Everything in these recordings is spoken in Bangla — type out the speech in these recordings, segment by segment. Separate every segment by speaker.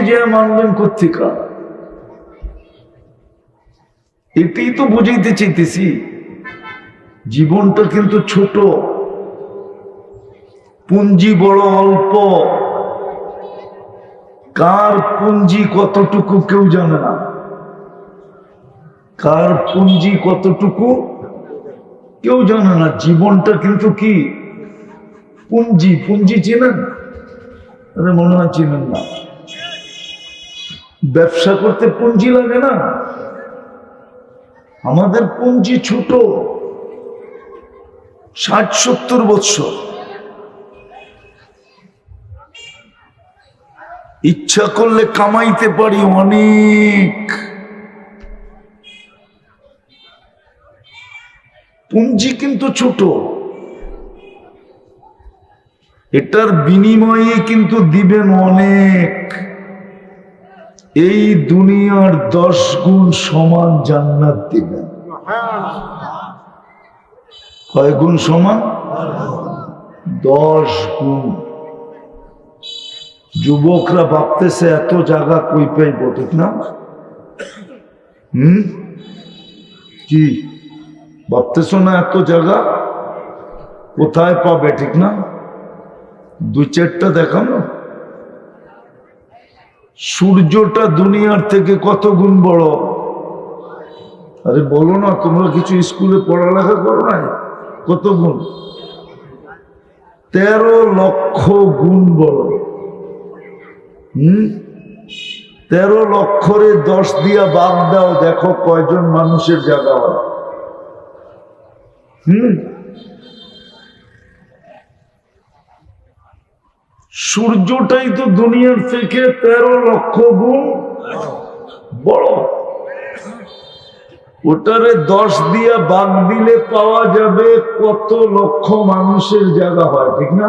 Speaker 1: যে মানবেন কোত্থেকা? এটাই তো বুঝাইতে চাইতেছি। জীবনটা কিন্তু ছোট, পুঞ্জি বড় অল্প। কার পুঞ্জি কতটুকু কেউ জানে না। কার পুঞ্জি কতটুকু কেউ জানে না। জীবনটা কিন্তু কি পুঞ্জি। পুঞ্জি চেনেন? আরে মনে হয় চেনেন না। ব্যবসা করতে পুঞ্জি লাগে না? আমাদের পুঞ্জি ছোট, 60-70 বছর। ইচ্ছা করলে কামাইতে পারি অনেক। পুঞ্জি কিন্তু ছোট, এটার বিনিময়ে কিন্তু দিবেন অনেক। এই দুনিয়ার 10 গুণ সমান জান্নাত দিবেন। কয় গুণ সমান? 10 গুণ। যুবকরা ভাবতেছে এত জায়গা কই পাইব, ঠিক না? কি ভাবতেছ না? এত জায়গা কোথায় পাবে, ঠিক না? 2-4টা দেখানো। সূর্যটা দুনিয়ার থেকে কত গুণ বড়? আরে বলো না, তোমরা কিছু স্কুলে পড়ালেখা করো নাই? কত গুণ? 13 লক্ষ গুণ বড়। 13 লক্ষরে 10 দিয়া বাদ দাও, দেখো কয়জন মানুষের জায়গা হয়। সূর্যটাই তো দুনিয়ার থেকে 13 লক্ষ গুণ বড়। ওটারে 10 দিয়া বাদ দিলে পাওয়া যাবে কত লক্ষ মানুষের জায়গা হয়, ঠিক না?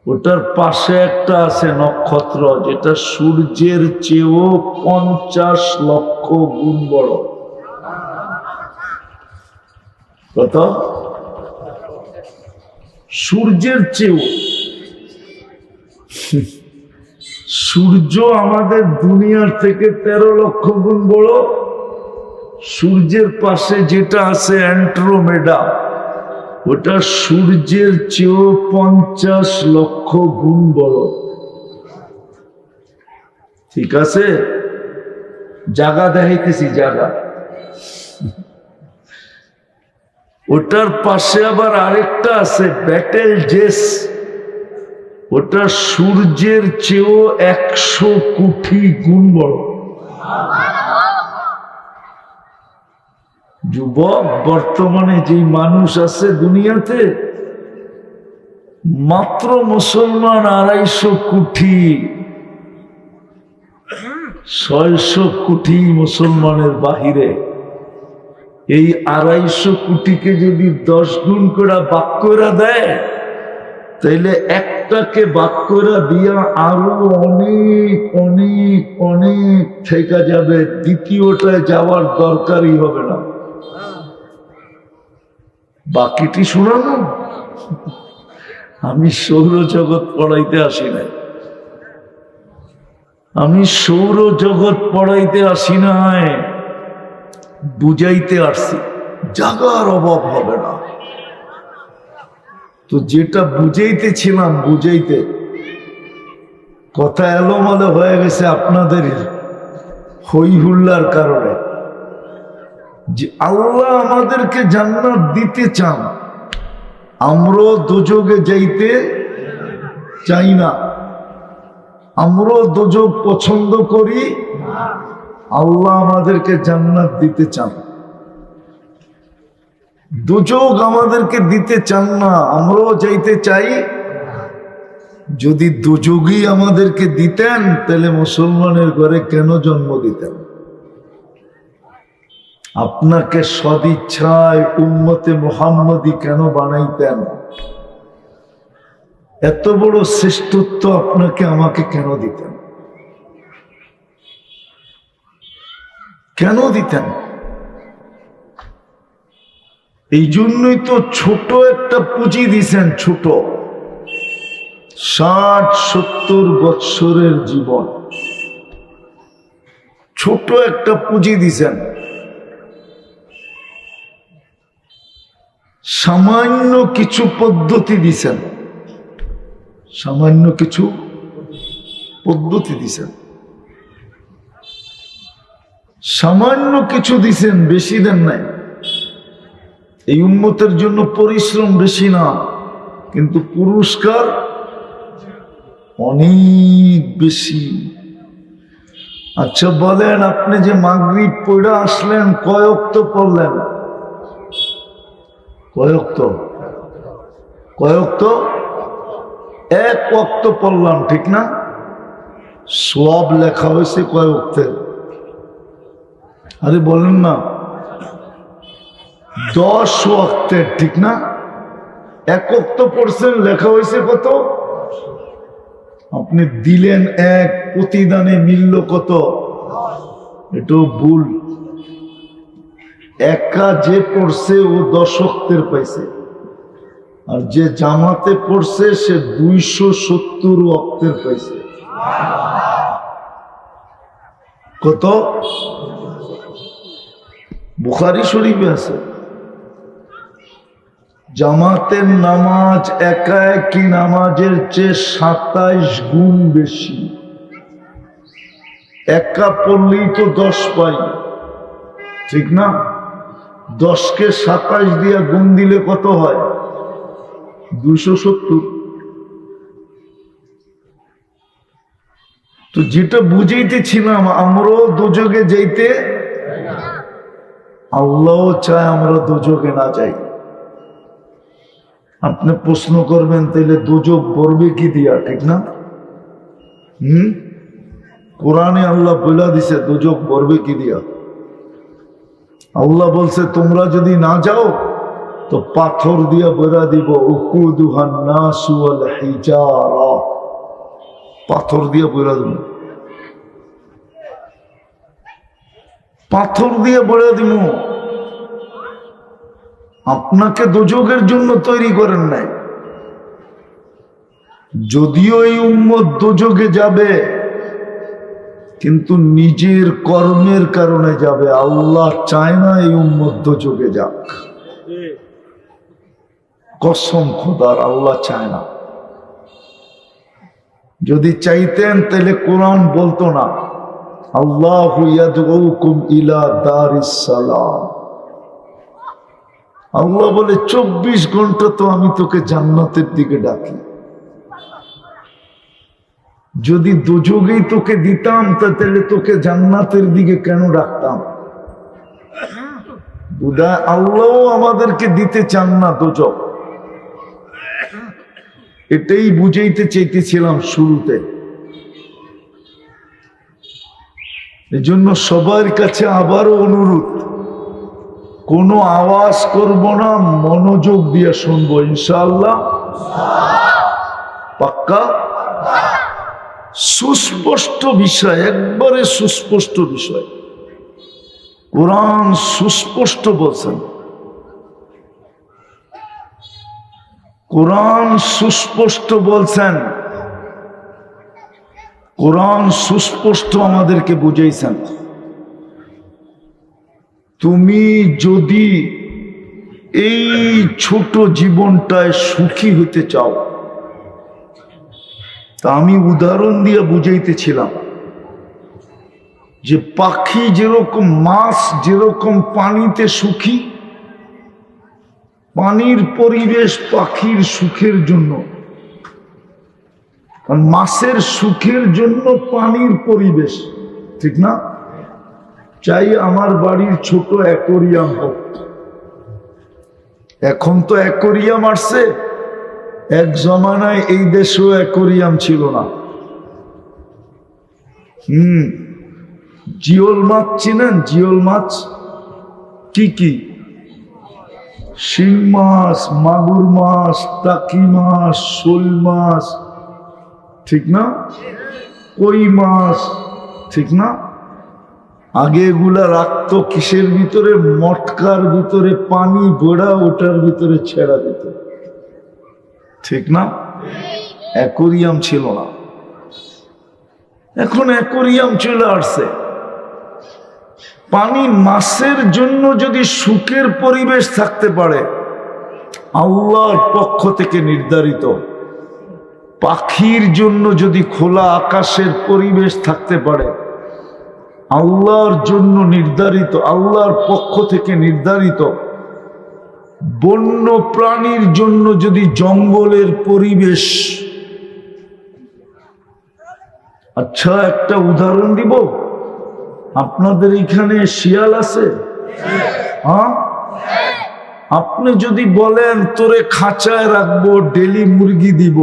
Speaker 1: ওটার পাশে একটা আছে নক্ষত্র, যেটা সূর্যের চেয়েও 50 লক্ষ গুণ বড়। কত? সূর্যের চেয়েও। সূর্য আমাদের দুনিয়ার থেকে 13 লক্ষ গুণ বড়। সূর্যের পাশে যেটা আছে অ্যান্ড্রোমেডা, ওটা সূর্যের চেয়েও 50 লক্ষ গুণ বড়। ঠিক আছে? জায়গা দেখাইতেছি, জায়গা। ওটার পাশে আবার আরেকটা আছে ব্যাটেল জেস, ওটা সূর্যের চেয়েও 100 কোটি গুণ বড়। যুবক, বর্তমানে যে মানুষ আছে দুনিয়াতে, মাত্র মুসলমান 250 কোটি। 600 কোটি মুসলমানের বাহিরে। এই 250 কোটিকে যদি 10 গুণ করে ভাগ করে দেয়, তাইলে একটাকে ভাগ করে দিয়া আরো অনেক অনেক অনেক থেকে যাবে। দ্বিতীয়টায় যাওয়ার দরকারই হবে না। বাকিটি শোনানো। আমি সৌরজগৎ পড়াইতে আসি নাই। আমি সৌরজগৎ পড়াইতে আসি নাই, বুঝাইতে আসছি। জাগার অভাব হবে না তো। যেটা বুঝাইতেছিলাম, বুঝাইতে কথা এলোমেলো হয়ে গেছে আপনাদের হই হুল্লার কারণে। যে আল্লাহ আমাদেরকে জান্নাত দিতে চান, আমরা দোজখে যাইতে চাই না। আমরা দোজখ পছন্দ করি, আল্লাহ আমাদেরকে জান্নাত দিতে চান। দোজখ আমাদেরকে দিতে চান না, আমরাও যাইতে চাই। যদি দোজখই আমাদেরকে দিতেন, তাহলে মুসলমানের ঘরে কেন জন্ম দিতেন? আপনাকে সদিচ্ছায় উম্মতে মুহাম্মদী কেন বানাইতেন? এত বড় শ্রেষ্ঠত্ব আপনাকে আমাকে কেন দিতেন? কেন দিতেন? এই জন্যই তো ছোট একটা পুঁজি দিছেন। ছোট 60-70 বৎসরের জীবন, ছোট একটা পুঁজি দিছেন, সামান্য কিছু পদ্ধতি দিছেন, সামান্য কিছু পদ্ধতি দিছেন, সামান্য কিছু দিছেন, বেশি দেন নাই। এই উম্মতের জন্য পরিশ্রম বেশি না, কিন্তু পুরস্কার অনেক বেশি। আচ্ছা বলেন, আপনি যে মাগরিব পড়ে আসলেন কয় ওয়াক্ত পড়লেন? কয় ওয়াক্ত? কয় ওয়াক্ত? এক ওয়াক্ত পড়লাম, ঠিক না? সওয়াব লেখা হয়েছে কয় ওয়াক্তের? আরে বলেন না, 10 ওয়াক্তের, ঠিক না? এক ওয়াক্ত পড়ছেন, লেখা হয়েছে কত? আপনি দিলেন এক, প্রতিদানে মিলল কত? এটাও ভুল। একা যে পড়ছে ও 10 ওয়াক্তের পাইছে, আর যে জামাতে পড়ছে সে 270 ওয়াক্তের পাইছে। কত? বুখারী শরীফে আছে, জামাতের নামাজ একা একই নামাজের চেয়ে 27 গুণ বেশি। একা পড়লেই তো 10 পাই, ঠিক না? 10কে 27 দিয়া গুণ দিলে কত হয়? 270। তো যেটা বুঝাইতেছিলাম, আমরাও দোজগে যাইতে, আল্লাহ চায় আমরা দোজগে না যাই। আপনি প্রশ্ন করবেন, তাইলে দোজক ভরবে কি দিয়া, ঠিক না? কোরআনে আল্লাহ বলে দিছে দোজক ভরবে কি দিয়া। আল্লাহ বলছে তোমরা যদি না যাও তো পাথর দিয়া বেড়া দিব, উকুদুহান নাসু ওয়াল হিজারা, পাথর দিয়া বেড়া দিব, পাথর দিয়ে বেড়া দিব। আপনাকে দোজকের জন্য তৈরি করেন নাই। যদিও এই উম্মত দোজকে যাবে, কিন্তু নিজের কর্মের কারণে যাবে। আল্লাহ চায় না এই উম্মত দোজকে যাক, কসম খোদার, আল্লাহ চায় না। যদি চাইতেন তাহলে কোরআন বলতো না আল্লাহু ইয়াদউকুম ইলা দারিস সালাম। আল্লাহ বলে 24 ঘন্টা তো আমি তোকে জান্নাতের দিকে ডাকি। যদি দোজকেই তোকে দিতাম তাহলে তোকে জান্নাতের দিকে কেন ডাকতাম? বুঝা, আল্লাহ আমাদেরকে দিতে চান না দোজক, এটাই বুঝাইতে চাইতেছিলাম শুরুতে। এজন্য সবার কাছে আবারও অনুরোধ, কোনো আওয়াজ করব না, মনোযোগ দিয়ে শুনবো ইনশাআল্লাহ। পাক্কা? সুস্পষ্ট বিষয়, একবারে সুস্পষ্ট বিষয়। কোরআন সুস্পষ্ট বলছেন, কোরআন সুস্পষ্ট বলছেন, কোরআন সুস্পষ্ট আমাদেরকে বুঝাইছেন। তুমি যদি এই ছোট জীবনটায় সুখী হতে চাও, তা আমি উদাহরণ দিয়ে বুঝাইতেছিলাম যে পাখি যেরকম, মাছ যেরকম পানিতে সুখী, পানির পরিবেশ পাখির সুখের জন্য, কারণ মাছের সুখের জন্য পানির পরিবেশ, ঠিক না? চাই আমার বাড়ির ছোট অ্যাকোরিয়াম হোক। এখন তো অ্যাকোরিয়াম আসছে, এক জমানায় এই দেশেও অ্যাকোরিয়াম ছিল না। জিওল মাছ চিনেন? জিওল মাছ কি কি? শিং মাছ, মাগুর মাছ, টাকি মাছ, শোল মাছ, ঠিক না? কই মাছ, ঠিক না? আগে এগুলা রাখতো কিসের ভিতরে? মটকার ভিতরে পানি ভরা, ওটার ভিতরে ছেড়া দিত, ঠিক না? অ্যাকোরিয়াম ছিল না, এখন অ্যাকোরিয়াম চলে আসছে। পানি মাছের জন্য যদি সুখের পরিবেশ থাকতে পারে আল্লাহর পক্ষ থেকে নির্ধারিত, পাখির জন্য যদি খোলা আকাশের পরিবেশ থাকতে পারে আল্লাহর জন্য নির্ধারিত, আল্লাহর পক্ষ থেকে নির্ধারিত, বন্য প্রাণীর জন্য যদি জঙ্গলের পরিবেশ। আচ্ছা, একটা উদাহরণ দিব। আপনাদের এখানে শিয়াল আছে? হ্যাঁ, আপনি যদি বলেন তোরে খাঁচায় রাখবো, ডেলি মুরগি দিব,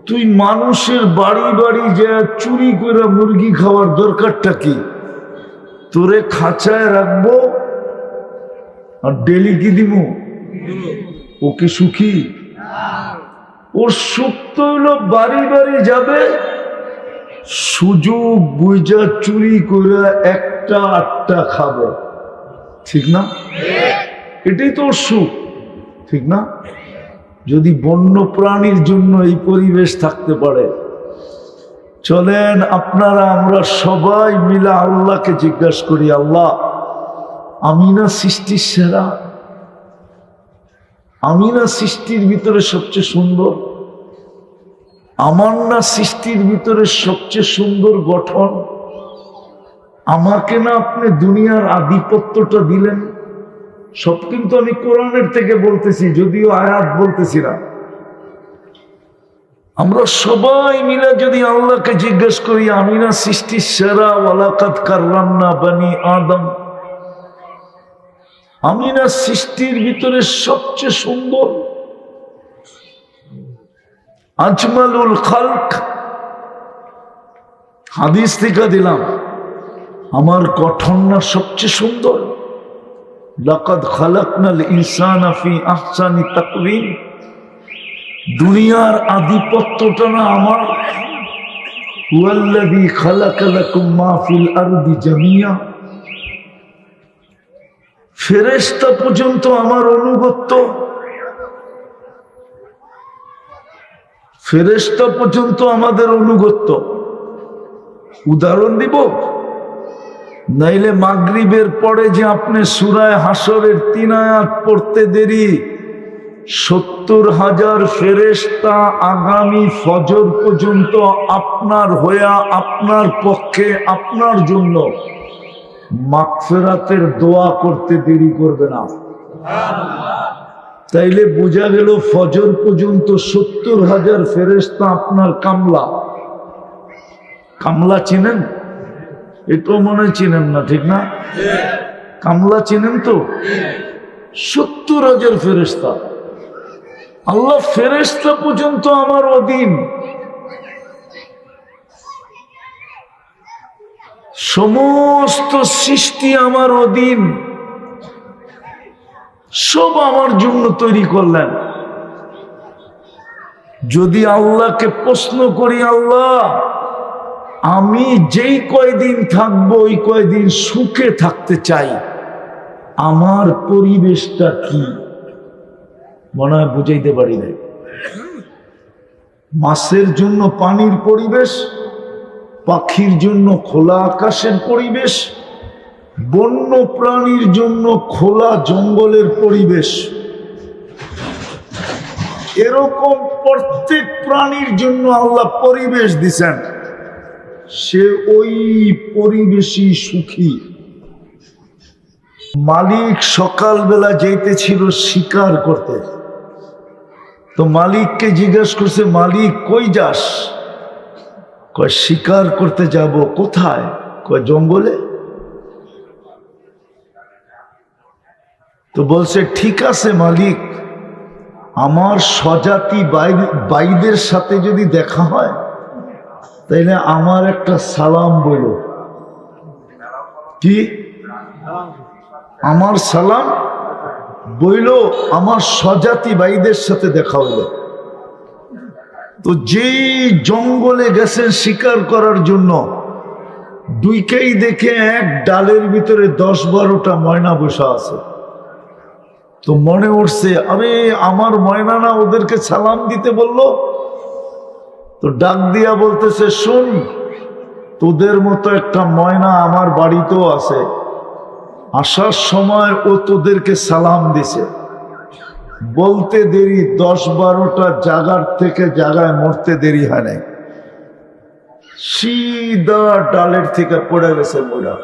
Speaker 1: তুই মানুষের বাড়ি বাড়ি যা চুরি করে মুরগি খাওয়ার দরকারটা কি? তোরে খাঁচায় রাখবো আর ডেলি কি দিব? ও কি সুখী? ওর সুখ তো হলো বাড়ি বাড়ি যাবে, সুযোগ বুঝা চুরি করে একটা আটটা খাবে, ঠিক না? এটাই তো ওর সুখ, ঠিক না? যদি বন্য প্রাণীর জন্য এই পরিবেশ থাকতে পারে, চলেন আপনারা আমরা সবাই মিলে আল্লাহকে জিজ্ঞাসা করি, আল্লাহ আমি না সৃষ্টির সেরা? আমি না সৃষ্টির ভিতরে সবচেয়ে সুন্দর? আমার না সৃষ্টির ভিতরে সবচেয়ে সুন্দর গঠন? আমাকে না আপনি দুনিয়ার আধিপত্যটা দিলেন? সব কিন্তু আমি কোরআনের থেকে বলতেছি, যদিও আয়াত বলতেছি না। আমরা সবাই মিলে যদি আল্লাহকে জিজ্ঞেস করি, আমি না সৃষ্টির সেরা? ওয়ালাকাদ কাররামনা বানি আদম, আমি না সৃষ্টির ভিতরে সবচেয়ে সুন্দর? আজমালুল খালক, হাদিস থেকে দিলাম, আমার গঠন না সবচেয়ে সুন্দর? লাকাদ খালাকনাল ইনসানা ফি আহসানি তাকওয়িম, দুনিয়ার আধিপত্যটা না আমার? হুয়াল্লাযী খালাকা লাকুম মা ফিল আরদি জামিয়া, ফেরেশতা পর্যন্ত আমার অনুগত্য, ফেরেশতা পর্যন্ত আমাদের অনুগত্য। উদাহরণ দিব, নাইলে মাগরিবের পরে যে আপনি সূরা হাসরের 3 আয়াত পড়তে দেরি, 70,000 ফেরেশতা আগামী ফজর পর্যন্ত আপনার হইয়া, আপনার পক্ষে, আপনার জন্য মাগফিরাতের দোয়া করতে দেরি করবে না। তাইলে বোঝা গেল ফজর পর্যন্ত 70,000 ফেরেশতা আপনার কামলা। কামলা চিনেন? এটাও মনে হয় চিনেন না, ঠিক না? কামলা চিনেন তো? 70,000 ফেরেশতা, আল্লাহ ফেরেশতা পর্যন্ত আমার অধীন। সমস্ত সৃষ্টি আমার অধীন, সব আমার জন্য তৈরি করলেন। যদি আল্লাহকে প্রশ্ন করি, আল্লাহ আমি যেই কয়দিন থাকবো ওই কয়দিন সুখে থাকতে চাই, আমার পরিবেশটা কি? মনে হয় বুঝাইতে পারি নাই। মাছের জন্য পানির পরিবেশ, পাখির জন্য খোলা আকাশের পরিবেশ, বন্য প্রাণীর জন্য খোলা জঙ্গলের পরিবেশ। এরকম প্রত্যেক প্রাণীর জন্য আল্লাহ পরিবেশ দিছেন, সে ওই পরিবেশই সুখী। মালিক সকালবেলা যাইতেছিল শিকার করতে, তো মালিককে জিজ্ঞেস করছে, মালিক কই যাস? কয় শিকার করতে যাব। কোথায়? কয় জঙ্গলে। তো বলছে ঠিক আছে মালিক, আমার স্বজাতি বাইদের সাথে যদি দেখা হয় তাইলে আমার একটা সালাম বলো। কি? আমার সালাম বইল, আমার স্বজাতি ভাইদের সাথে দেখা হলো। তো যেই জঙ্গলে গেছেন শিকার করার জন্য, দুইকেই দেখে এক ডালের ভিতরে 10-12টা ময়না বসা আছে। তো মনে উঠছে, আরে আমার ময়না না ওদেরকে সালাম দিতে বলল, তো ডাক দিয়া বলতেছে, শুন, তোদের মতো একটা ময়না আমার বাড়িতেও আছে, আসার সময় ও তোদেরকে সালাম দিছে, বলতে দেরি 10-12টা জায়গার থেকে জায়গায় মরতে দেরি হয় নাই, সিধা ডালের থেকে পড়ে গেছে মোড়া।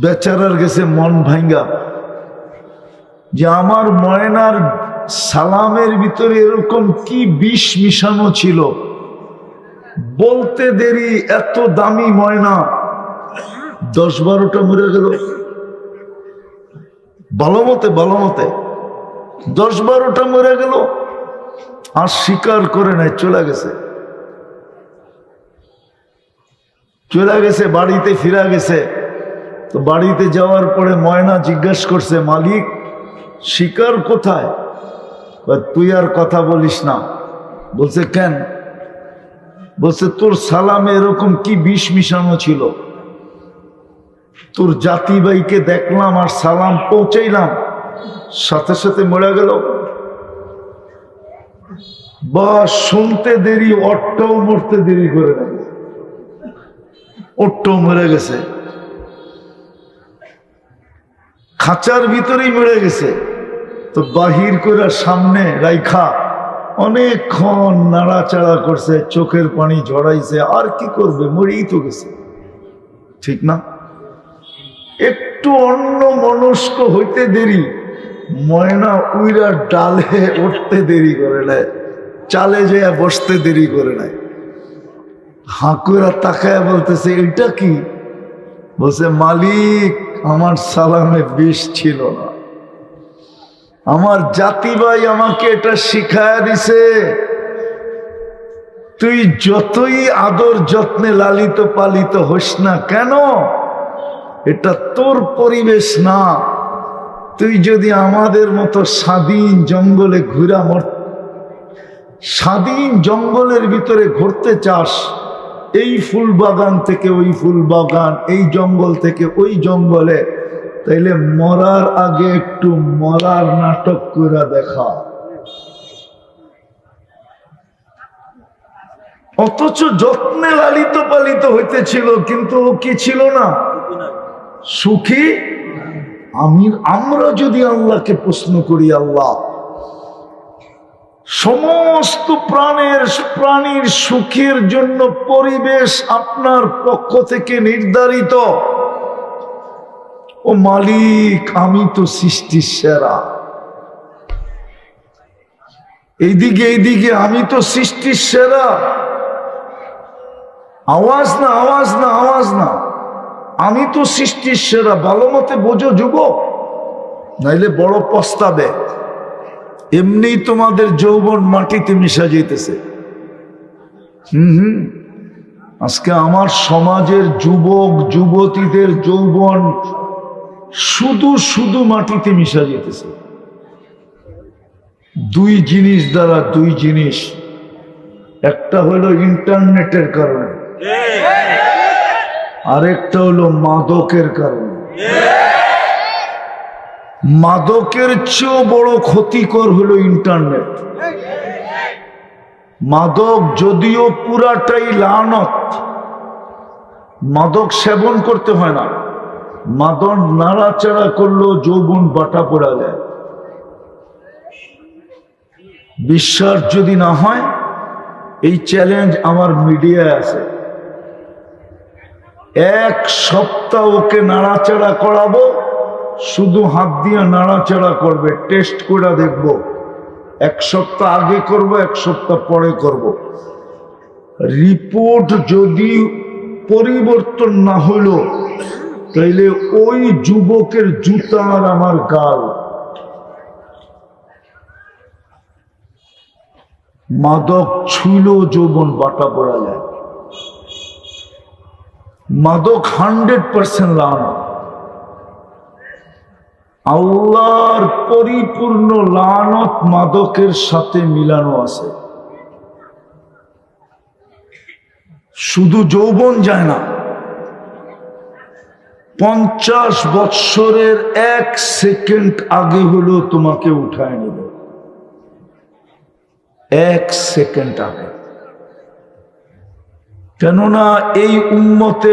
Speaker 1: বেচারার গেছে মন ভাঙ্গা যে আমার ময়নার সালামের ভিতরে এরকম কি বিষ মিশানো ছিল, বলতে দেরি এত দামি ময়না 10-12টা মরে গেল। ভালো মতে 10-12টা মরে গেল, আর স্বীকার করে নাই, চলে গেছে, বাড়িতে ফিরা গেছে। তো বাড়িতে যাওয়ার পরে ময়না জিজ্ঞাসা করছে, মালিক শিকার কোথায়? তুই আর কথা বলিস না। বলছে, কেন? বলছে, তোর সালামে এরকম কি বিষ মিশানো ছিল, তোর জাতি ভাইকে দেখলাম আর সালাম পৌঁছাইলাম, সাথে সাথে মরে গেল। বা শুনতে দেরি, ওরটাও মরতে দেরি করে না, ওরটাও মরে গেছে, খাঁচার ভিতরেই মরে গেছে। তো বাহির করে সামনে রাইখা অনেকক্ষণ নাড়াচাড়া করছে, চোখের পানি ঝরাইছে, আর কি করবে, মরেই তো গেছে, ঠিক না? একটু অন্য মনস্ক হইতে দেরি, ময়না উইরা ডালে উঠতে দেরি করে নেয়, চালে যেয়ে বসতে দেরি করে নেয়। হাঁকুরা তাকায় বলতেছে, এটা কি? বলছে, মালিক আমার সালামে বিষ ছিল না, আমার জাতি ভাই আমাকে এটা শিখায়া দিছে, তুই যতই আদর যত্নে লালিত পালিত হোস না কেন, এটা তোর পরিবেশ না। তুই যদি আমাদের মতো স্বাধীন জঙ্গলে স্বাধীন জঙ্গলের ভিতরে ঘুরতে চাস, এই ফুল বাগান থেকে ওই ফুল বাগান, এই জঙ্গল থেকে ওই জঙ্গলে, তাইলে মরার আগে একটু মরার নাটক করে দেখা। অথচ যত্নে লালিত পালিত হইতেছিল, কিন্তু ও কি ছিল না? সুখী। আমরা যদি আল্লাহকে প্রশ্ন করি, আল্লাহ সমস্ত প্রাণীর সুখের জন্য পরিবেশ আপনার পক্ষ থেকে নির্ধারিত, ও মালিক আমি তো সৃষ্টির সেরা, এইদিকে আমি তো সৃষ্টির সেরা। আওয়াজ না, আমি তো সৃষ্টির সেরা, ভালো মতে বোঝো যুবক, নাইলে বড় পস্তাবে। এমনি তোমাদের যৌবন মাটিতে মিশা যেতেছে। আজকে আমার সমাজের যুবক যুবতীদের যৌবন শুধু মাটিতে মিশা যেতেছে। দুই জিনিস, একটা হলো ইন্টারনেটের কারণে, আরেকটা হলো মাদকের কারণে। মাদকের চেয়েও বড় ক্ষতিকর হলো ইন্টারনেট। মাদক যদিও পুরাটাই লানত, মাদক সেবন করতে হয় না, মাদক নাড়াচাড়া করলেও যৌবন বাটা পড়া যায়। বিশ্বাস যদি না হয়, এই চ্যালেঞ্জ আমার মিডিয়ায় আছে, 1 সপ্তাহ ওকে নাড়াচাড়া করাবো, শুধু হাত দিয়ে নাড়াচাড়া করবে, টেস্ট করে দেখব। 1 সপ্তাহ আগে করব, 1 সপ্তাহ পরে করব। রিপোর্ট যদি পরিবর্তন না হলো, তাইলে ওই যুবকের জুতা আর আমার গাল। মাদক ছুঁলেও যৌবন বাটা পড়া যায়। মাদক 100% লানত। আল্লাহর পরিপূর্ণ লানত মাদকের সাথে মিলানো আছে। শুধু যৌবন যায় না, 50 বৎসরের 1 সেকেন্ড আগে হলো তোমাকে উঠায় নেবে। এক সেকেন্ড আগে। কেননা এই উম্মতে